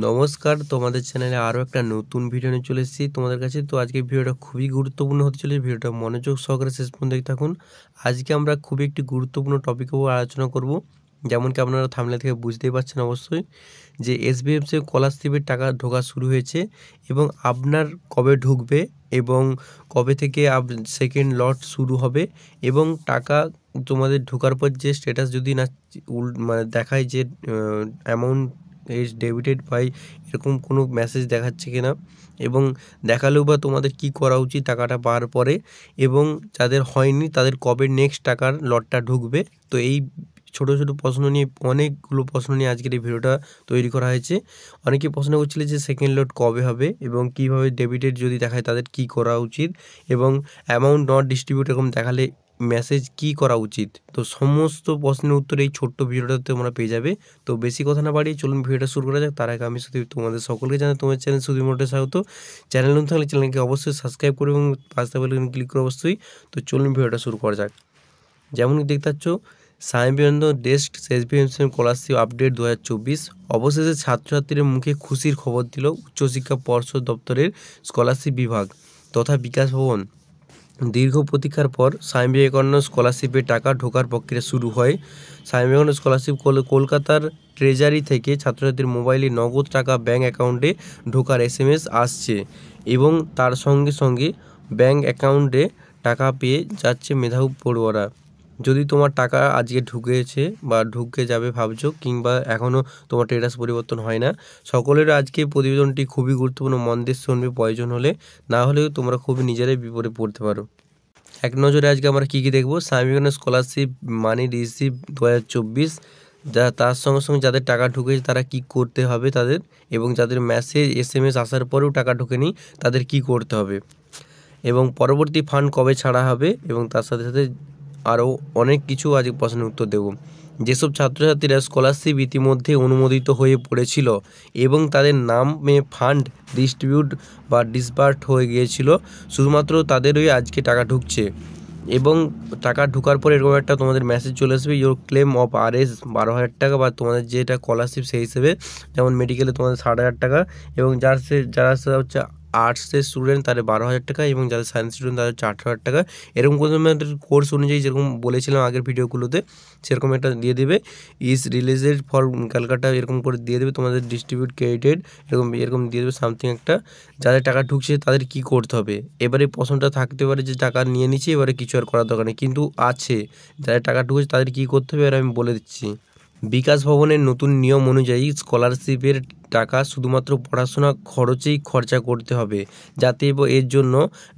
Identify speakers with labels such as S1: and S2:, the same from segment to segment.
S1: নমস্কার, তোমাদের চ্যানেলে আরও একটা নতুন ভিডিও নিয়ে চলে এসেছি তোমাদের কাছে। তো আজকে ভিডিওটা খুবই গুরুত্বপূর্ণ হতে চলেছে, ভিডিওটা মনোযোগ সহকারে শেষ পর্যন্ত দেখতে থাকুন। আজকে আমরা খুবই একটি গুরুত্বপূর্ণ টপিকের উপর আলোচনা করব। যেমন কি আপনারা থাম্বনেল থেকে বুঝতেই পারছেন অবশ্যই যে এসবিএফসি স্কলারশিপের টাকা ঢোকা শুরু হয়েছে এবং আপনার কবে ঢুকবে এবং কবে থেকে সেকেন্ড লট শুরু হবে এবং টাকা তোমাদের ঢোকার পর যে স্ট্যাটাস যদি না মানে দেখায় যে অ্যামাউন্ট ইজ ডেবিটেড বাই এরকম কোনো মেসেজ দেখাচ্ছে কিনা এবং দেখালেও বা তোমাদের কি করা উচিত টাকাটা পাওয়ার পরে এবং যাদের হয়নি তাদের কবে নেক্সট টাকার লটটা ঢুকবে। তো এই ছোটো ছোটো প্রশ্ন নিয়ে অনেকগুলো প্রশ্ন নিয়ে আজকের এই ভিডিওটা তৈরি করা হয়েছে। অনেকে প্রশ্ন করছিল যে সেকেন্ড লট কবে হবে এবং কীভাবে ডেবিটেড যদি দেখায় তাদের কি করা উচিত এবং অ্যামাউন্ট নট ডিস্ট্রিবিউট এরকম দেখালে মেসেজ কি করা উচিত। তো সমস্ত প্রশ্নের উত্তর এই ছোট্ট ভিডিওটাতে তোমরা পেয়ে যাবে। তো বেশি কথা না বাড়িয়ে চলুন ভিডিওটা শুরু করা যাক। তার আগে আমি শুধু তোমাদের সকলকে জানাই তোমার চ্যানেল সুধীর মোটে স্বাগত। চ্যানেল নতুন থাকলে চ্যানেলকে অবশ্যই সাবস্ক্রাইব করবে এবং পাশে বেল আইকনে ক্লিক করে অবশ্যই। তো চলুন ভিডিওটা শুরু করা যাক। যেমন দেখতে পাচ্ছ Swami Vivekananda desk এসবিএফসি scholarship update 2024 অবশেষে ছাত্রছাত্রীদের মুখে খুশির খবর দিল উচ্চশিক্ষা পর্ষদ দপ্তরের স্কলারশিপ বিভাগ তথা বিকাশ ভবন। দীর্ঘ প্রতীক্ষার পর স্বামী বিবেকানন্দ স্কলারশিপের টাকা ঢোকার প্রক্রিয়া শুরু হয়। স্বামী বিবেকানন্দ স্কলারশিপ কলকাতার ট্রেজারি থেকে ছাত্রছাত্রীর মোবাইলে নগদ টাকা ব্যাঙ্ক অ্যাকাউন্টে ঢোকার SMS আসছে এবং তার সঙ্গে সঙ্গে ব্যাঙ্ক অ্যাকাউন্টে টাকা পেয়ে যাচ্ছে মেধাবী পড়ুয়ারা। যদি তোমার টাকা আজকে ঢুকেছে বা ঢুকে যাবে ভাবছো কিংবা এখনও তোমার স্ট্যাটাস পরিবর্তন হয় না, সকলের আজকে প্রতিবেদনটি খুবই গুরুত্বপূর্ণ, মন দিয়ে শুনবে, প্রয়োজন হলে, না হলেও তোমরা খুবই নিজেরাই বিপদে পড়তে পারো। এক নজরে আজকে আমরা কী কী দেখবো। স্বামী বিবেকানন্দ স্কলারশিপ মানি রিসিভ 2024, তার সঙ্গে সঙ্গে যাদের টাকা ঢুকেছে তারা কি করতে হবে তাদের, এবং যাদের মেসেজ SMS আসার পরেও টাকা ঢোকেনি তাদের কি করতে হবে, এবং পরবর্তী ফান্ড কবে ছাড়া হবে, এবং তার সাথে সাথে আরও অনেক কিছু আজ প্রশ্নের উত্তর দেব। যেসব ছাত্রছাত্রীরা স্কলারশিপ ইতিমধ্যে অনুমোদিত হয়ে পড়েছিল এবং তাদের নামে ফান্ড ডিস্ট্রিবিউট বা ডিসবার্ট হয়ে গিয়েছিল, শুধুমাত্র তাদেরই আজকে টাকা ঢুকছে। এবং টাকা ঢোকার পর এরকম একটা তোমাদের মেসেজ চলে আসবে, ইয়োর ক্লেম অফ RS 12,000 টাকা, বা তোমাদের যেটা স্কলারশিপ সেই হিসেবে, যেমন মেডিকেলে তোমাদের 60,000 টাকা, এবং যারা হচ্ছে আর্টসের স্টুডেন্ট তাদের 12,000 টাকা, এবং যাদের সায়েন্স স্টুডেন্ট তাদের 18,000 টাকা। এরকম করে তোমাদের কোর্স অনুযায়ী যেরকম বলেছিলাম আগের ভিডিওগুলোতে সেরকম একটা দিয়ে দেবে। ইজ রিলিজেড ফর ক্যালকাটা এরকম করে দিয়ে দেবে, তোমাদের ডিস্ট্রিবিউট ক্রেডিটেড এরকম দিয়ে দেবে সামথিং একটা। যাদের টাকা ঢুকছে তাদের কি করতে হবে। এবারে প্রশ্নটা থাকতে পারে যে টাকা নিয়ে নিচ্ছে, এবারে কিছু আর করার দরকার নেই, কিন্তু আছে যাদের টাকা ঢুকেছে তাদের কি করতে হবে এবার আমি বলে দিচ্ছি। বিকাশ ভবনের নতুন নিয়ম অনুযায়ী স্কলারশিপের টাকা শুধুমাত্র পড়াশোনা খরচেই খরচা করতে হবে, যাতে এর জন্য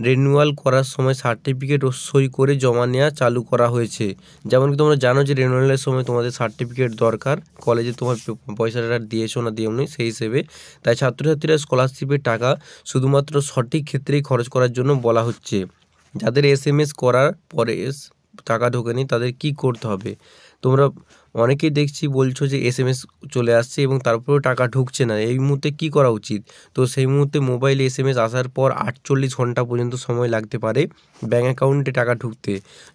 S1: রিনিউয়াল করার সময় সার্টিফিকেট ও সই করে জমা নেওয়া চালু করা হয়েছে। যেমন কি তোমরা জানো যে রিনিউয়ালের সময় তোমাদের সার্টিফিকেট দরকার, কলেজে তোমার পয়সাটা দিয়েছো না দিও নি সেই হিসেবে। তাই ছাত্রছাত্রীরা স্কলারশিপের টাকা শুধুমাত্র সঠিক ক্ষেত্রেই খরচ করার জন্য বলা হচ্ছে। যাদের SMS করার পরে টাকা ঢোকেনি তাদের কি করতে হবে। তোমরা অনেকেই দেখছি বলছো যে SMS চলে আসছে এবং তারপরেও টাকা ঢুকছে না, এই মুহূর্তে কি করা উচিত। তো সেই মুহূর্তে মোবাইলে SMS আসার পর 48 ঘন্টা পর্যন্ত সময় লাগতে পারে ব্যাঙ্ক অ্যাকাউন্টে টাকা ঢুকতে।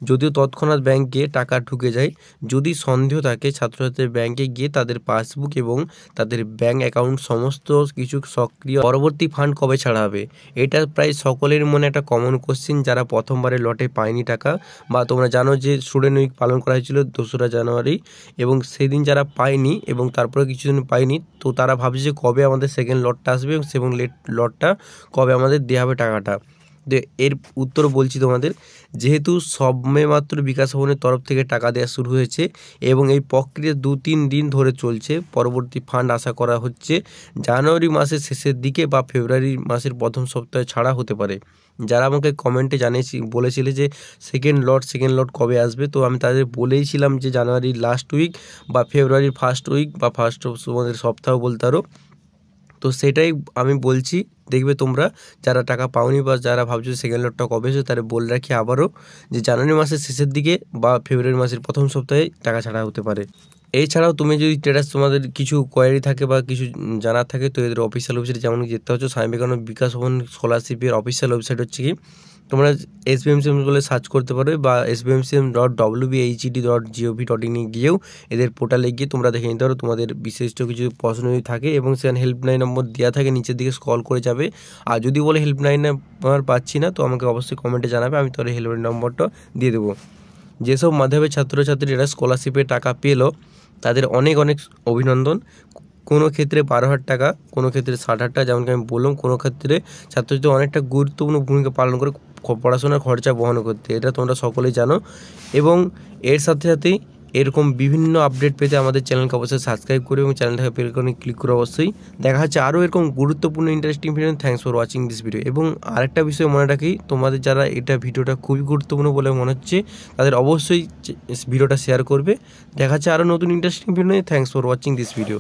S1: যদিও তৎক্ষণাৎ ব্যাঙ্কে টাকা ঢুকে যায়, যদি সন্দেহ থাকে ছাত্রছাত্রীর ব্যাঙ্কে গিয়ে তাদের পাসবুক এবং তাদের ব্যাঙ্ক অ্যাকাউন্ট সমস্ত কিছু সক্রিয়। পরবর্তী ফান্ড কবে ছাড়া হবে, এটা প্রায় সকলের মনে একটা কমন কোশ্চেন যারা প্রথমবারে লটে পায়নি টাকা, বা তোমরা জানো যে স্টুডেন্ট উইক পালন করা হয়েছিল 2রা জানুয়ারি, এবং সেদিন যারা পায়নি এবং তারপরে কিছুদিন পায়নি, তো তারা ভাবছে যে কবে আমাদের সেকেন্ড লটটা আসবে এবং লটটা কবে আমাদের দেওয়া হবে টাকাটা। এর উত্তর বলছি তোমাদের, যেহেতু সবেমাত্র বিকাশ ভবনের তরফ থেকে টাকা দেওয়া শুরু হয়েছে এবং এই প্রক্রিয়া 2-3 দিন ধরে চলছে, পরবর্তী ফান্ড আশা করা হচ্ছে জানুয়ারি মাসের শেষের দিকে বা ফেব্রুয়ারি মাসের প্রথম সপ্তাহে ছাড়া হতে পারে। যারা আমাকে কমেন্টে বলেছিলে যে সেকেন্ড লট কবে আসবে, তো আমি তাদের বলেইছিলাম যে জানুয়ারির লাস্ট উইক বা ফেব্রুয়ারির ফার্স্ট উইক বা ফার্স্ট তোমাদের সপ্তাহ বলতে পারো। তো সেটাই আমি বলছি, দেখবে তোমরা যারা টাকা পাওনি বা যারা ভাবছো সেকেন্ড লটটা কবে এসে, তারা বলে রাখি আবারও যে জানুয়ারি মাসের শেষের দিকে বা ফেব্রুয়ারি মাসের প্রথম সপ্তাহে টাকা ছাড়া হতে পারে। এছাড়াও তুমি যদি স্ট্যাটাস তোমাদের কিছু কোয়ারি থাকে বা কিছু জানার থাকে, তো এদের অফিসিয়াল ওয়েবসাইট যেমন যেতে হচ্ছে স্বামী বিবেকানন্দ বিকাশ ভবন স্কলারশিপের অফিসিয়াল ওয়েবসাইট হচ্ছে কি তোমরা SBMCM বলে সার্চ করতে পারবে বা sbmcm.wbhed.gov.in গিয়েও এদের পোর্টালে গিয়ে তোমরা দেখে নিতে পারো তোমাদের বিশিষ্ট কিছু প্রশ্ন যদি থাকে, এবং সেখানে হেল্পলাইন নম্বর দেওয়া থাকে, নিচের দিকে স্ক্রল করে যাবে। আর যদি বলে হেল্পলাইন নাম্বার পাচ্ছি না, তো আমাকে অবশ্যই কমেন্টে জানাবে, আমি তোমার হেল্পলাইন নম্বরটা দিয়ে দেবো। যেসব মাধ্যমিক ছাত্রছাত্রীরা স্কলারশিপের টাকা পেলো তাদের অনেক অনেক অভিনন্দন। কোনো ক্ষেত্রে 12,000 টাকা, কোনো ক্ষেত্রে 60,000 টাকা, যেমনকি আমি বললাম, কোনো ক্ষেত্রে ছাত্রছাত্রী অনেকটা গুরুত্বপূর্ণ ভূমিকা পালন করে পড়াশোনার খরচা বহন করতে, এটা তোমরা সকলেই জানো। এবং এর সাথে সাথেই এরকম বিভিন্ন আপডেট পেতে আমাদের চ্যানেলকে অবশ্যই সাবস্ক্রাইব করে এবং চ্যানেলটাকে বেল আইকনে ক্লিক করে অবশ্যই। দেখা হচ্ছে আরও এরকম গুরুত্বপূর্ণ interesting video. Thanks for watching this video. এবং আরেকটা বিষয় মনে রাখি, তোমাদের যারা এটা ভিডিওটা খুবই গুরুত্বপূর্ণ বলে মনে হচ্ছে তাদের অবশ্যই ভিডিওটা শেয়ার করবে। দেখা হচ্ছে আরও নতুন ইন্টারেস্টিং ভিডিও নিয়ে। Thanks for watching this video.